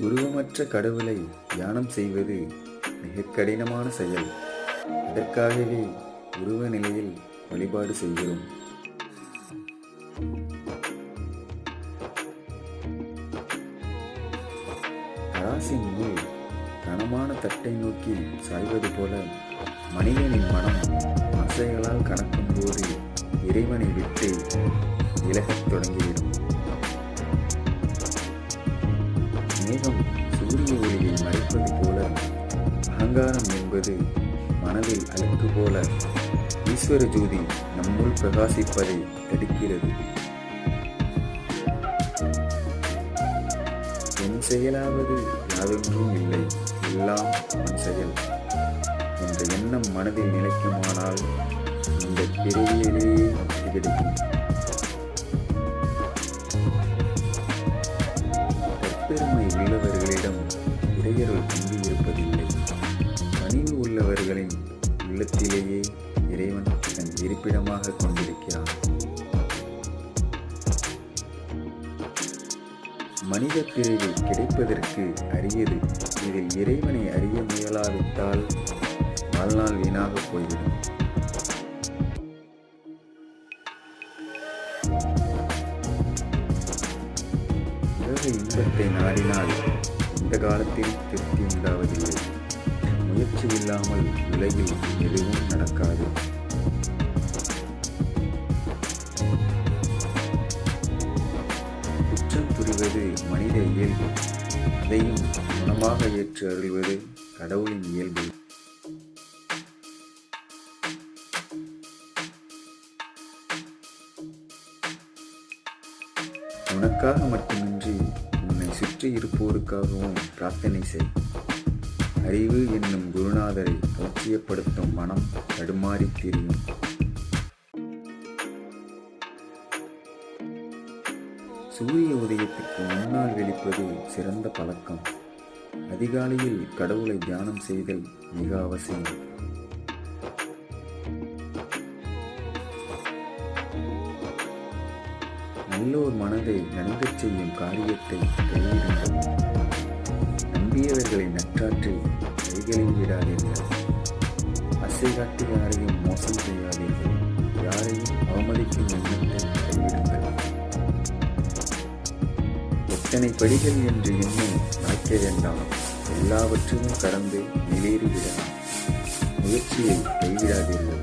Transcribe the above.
உருவமற்ற கடவுளை தியானம் செய்வது மிக கடினமான செயல். இதற்காகவே உருவ நிலையில் வழிபாடு செய்கிறோம். தராசின் முள் கனமான தட்டை நோக்கி சாய்வது போல மனிதனின் மனம் ஆசைகளால் கணக்கும் போது இறைவனை விட்டு விலகத் தொடங்கிவிடும். மேகம் சூரிய ஒளியை மறைப்பது போல அகங்காரம் என்பது மனதில் அழுக்கு போல ஈஸ்வர ஜோதி நம்முள் பிரகாசிப்பதை தடுக்கிறது. என் செயலாவது யாதொன்றும் இல்லை, எல்லாம் என் செயல் என்ற எண்ணம் மனதில் நிலைக்குமானால் இந்த பிறவியிலேயே முக்தி கிடைக்கும். பெருமை உள்ளவர்களிடம் இறையருள் தங்கியிருப்பதில்லை. பணிவு உள்ளவர்களின் உள்ளத்திலேயே இறைவன் தன் இருப்பிடமாக கொண்டிருக்கிறான். மனித பிறவி கிடைப்பதற்கு அரியது. இதில் இறைவனை அறிய முயலாவிட்டால் வாழ்நாள் வீணாக போய்விடும். இன்பத்தை நாடினால் இந்த காலத்தில் திருப்தி உண்டாவதில்லை. முயற்சி இல்லாமல் உலகில் எதுவும் நடக்காது. குற்றம் புரிவது மனித இயல்பு. அதையும் குணமாக ஏற்று அருள்வது கடவுளின் இயல்பு. உனக்காக மட்டுமின்றி உன்னை சுற்றி இருப்போருக்காகவும் பிரார்த்தனை செய். அறிவு என்னும் குருநாதரை அலட்சியப்படுத்தும் மனம் தடுமாறி திரியும். சூரிய உதயத்துக்கு முன்னால் வெளிப்பது சிறந்த பழக்கம். அதிகாலையில் கடவுளை தியானம் செய்தல் மிக அவசியம். நல்லோர் மனதை நடுங்கச் செய்யும் காரியத்தை கைவிடுங்கள். நம்பியவர்களை நற்றாற்றி கைகளில் விடாதீர்கள். அசை காட்டி யாரையும் மோசம் செய்யாதீர்கள். யாரையும் அவமதிக்கும் எண்ணத்தை கைவிடுங்கள். எத்தனை படிகள் என்று எண்ணி நாய்க்க வேண்டாம். எல்லாவற்றையும் கடந்து வெளியேறிவிடலாம். முயற்சியை கைவிடாதீர்கள்.